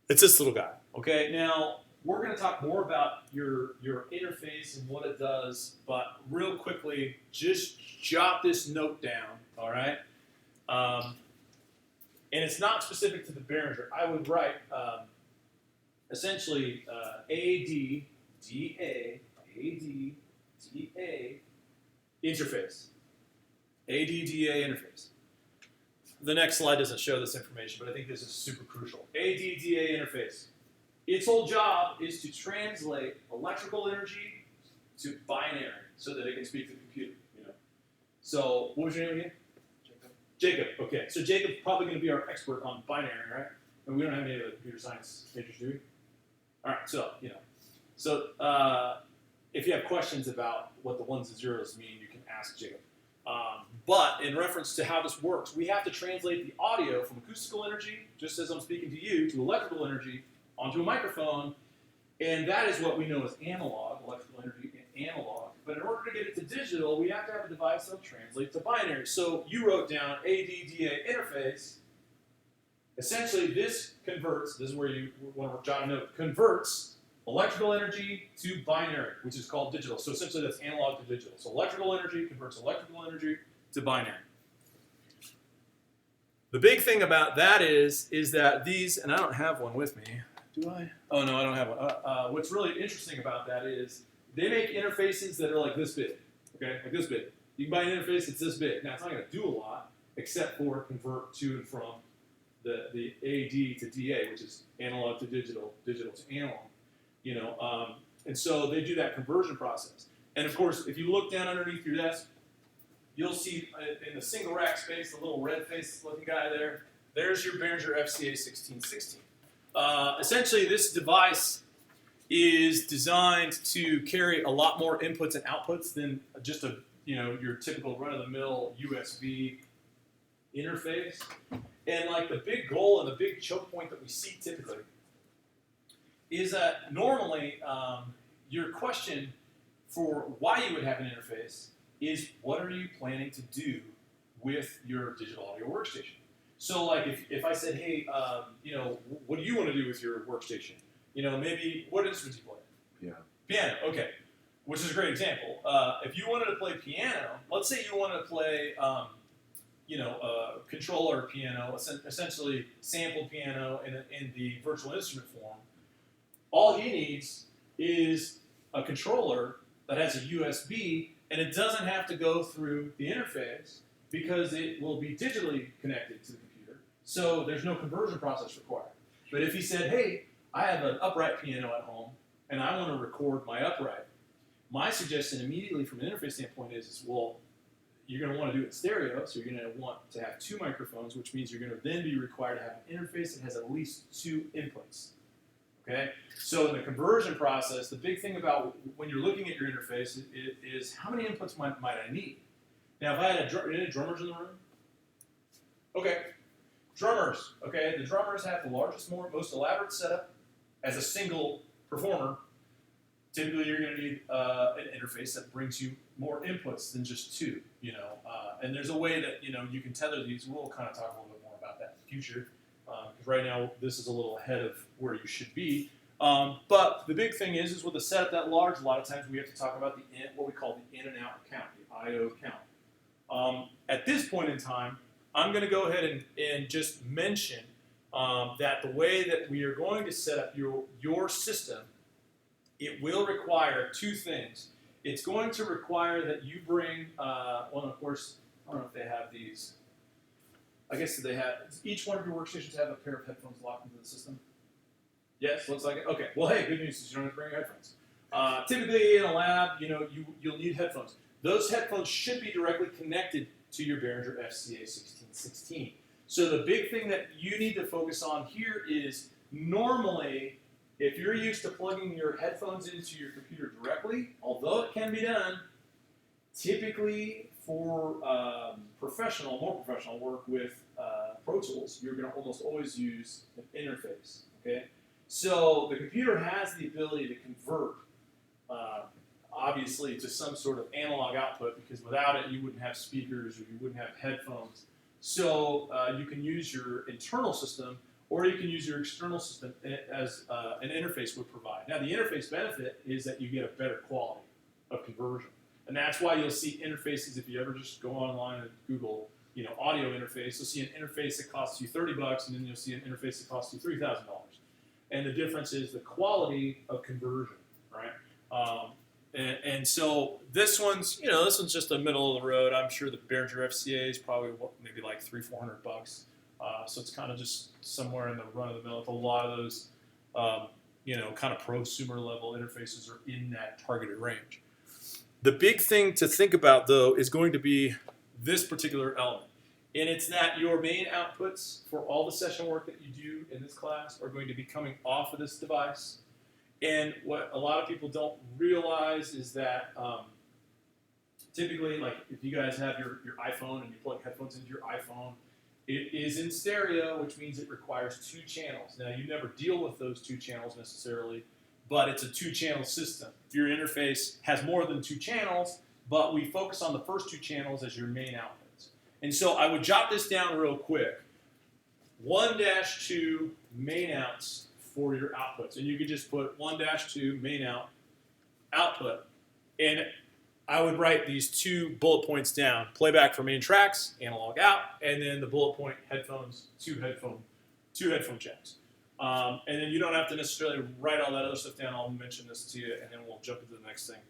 It's this little guy. Okay, now we're going to talk more about your interface and what it does, but real quickly, just jot this note down, all right? And it's not specific to the Behringer. I would write essentially ADDA interface. ADDA interface. The next slide doesn't show this information, but I think this is super crucial. ADDA interface. Its whole job is to translate electrical energy to binary so that it can speak to the computer. You know. So what was your name again? Jacob. Okay. So Jacob's probably going to be our expert on binary, right? And we don't have any other computer science majors, do we? All right. So if you have questions about what the ones and zeros mean, you can ask Jacob. But in reference to how this works, we have to translate the audio from acoustical energy, just as I'm speaking to you, to electrical energy onto a microphone, and that is what we know as analog, electrical energy and analog. But in order to get it to digital, we have to have a device that will translate to binary. So you wrote down ADDA interface. Essentially, this converts, this is where you want to jot a note, converts electrical energy to binary, which is called digital. So essentially, that's analog to digital. So electrical energy converts electrical energy to binary. The big thing about that is that these, and I don't have one with me. Do I? Oh, no, I don't have one. What's really interesting about that is they make interfaces that are like this big, okay, like this big. You can buy an interface that's this big. Now, it's not going to do a lot except for convert to and from the AD to DA, which is analog to digital, digital to analog. You know, and so they do that conversion process. And of course, if you look down underneath your desk, you'll see in the single rack space, the little red face looking guy there, there's your Behringer FCA1616. Essentially, this device is designed to carry a lot more inputs and outputs than just your typical run-of-the-mill USB interface. And like the big goal and the big choke point that we see typically is that normally your question for why you would have an interface is what are you planning to do with your digital audio workstation? So like if I said, hey, what do you want to do with your workstation? Maybe what instruments do you play? Piano. Piano, okay. Which is a great example. If you wanted to play piano, let's say you wanted to play, controller piano, essentially sampled piano in the virtual instrument form. All he needs is a controller that has a USB, and it doesn't have to go through the interface because it will be digitally connected to the computer. So there's no conversion process required. But if he said, hey, I have an upright piano at home, and I want to record my upright, my suggestion immediately from an interface standpoint is well, you're going to want to do it in stereo, so you're going to want to have two microphones, which means you're going to then be required to have an interface that has at least two inputs. Okay? So in the conversion process, the big thing about when you're looking at your interface is how many inputs might I need? Now, if I had any drummers in the room? Okay. Drummers. Okay, the drummers have the largest, most elaborate setup as a single performer. Typically, you're going to need an interface that brings you more inputs than just two. And there's a way that you can tether these. We'll kind of talk a little bit more about that in the future. Because right now, this is a little ahead of where you should be. But the big thing is with a setup that large, a lot of times we have to talk about what we call the in and out count, the I/O count. At this point in time, I'm going to go ahead and just mention that the way that we are going to set up your system, it will require two things. It's going to require that you bring, of course, I don't know if they have these. I guess they have, each one of your workstations have a pair of headphones locked into the system? Yes, looks like it. Okay, well, hey, good news is you don't have to bring your headphones. Typically in a lab, you'll need headphones. Those headphones should be directly connected to your Behringer FCA1616. So the big thing that you need to focus on here is normally, if you're used to plugging your headphones into your computer directly, although it can be done, typically for more professional work with Pro Tools, you're going to almost always use an interface. Okay, so the computer has the ability to convert, obviously, to some sort of analog output, because without it, you wouldn't have speakers or you wouldn't have headphones. So you can use your internal system, or you can use your external system as an interface would provide. Now, the interface benefit is that you get a better quality of conversion. And that's why you'll see interfaces, if you ever just go online and Google, audio interface, you'll see an interface that costs you $30, and then you'll see an interface that costs you $3,000. And the difference is the quality of conversion, right? And so this one's just a middle of the road. I'm sure the Behringer FCA is probably maybe like $300-400. So it's kind of just somewhere in the run of the mill. A lot of those, kind of prosumer level interfaces are in that targeted range. The big thing to think about, though, is going to be this particular element. And it's that your main outputs for all the session work that you do in this class are going to be coming off of this device. And what a lot of people don't realize is that typically, like if you guys have your iPhone and you plug headphones into your iPhone, it is in stereo, which means it requires 2 channels. Now, you never deal with those 2 channels necessarily, but it's a 2-channel system. Your interface has more than 2 channels, but we focus on the first 2 channels as your main outputs. And so I would jot this down real quick. 1-2 main outs for your outputs. And you could just put 1-2 main output. And I would write these 2 bullet points down. Playback for main tracks, analog out, and then the bullet point headphones, 2 headphone jacks. And then you don't have to necessarily write all that other stuff down. I'll mention this to you, and then we'll jump into the next thing.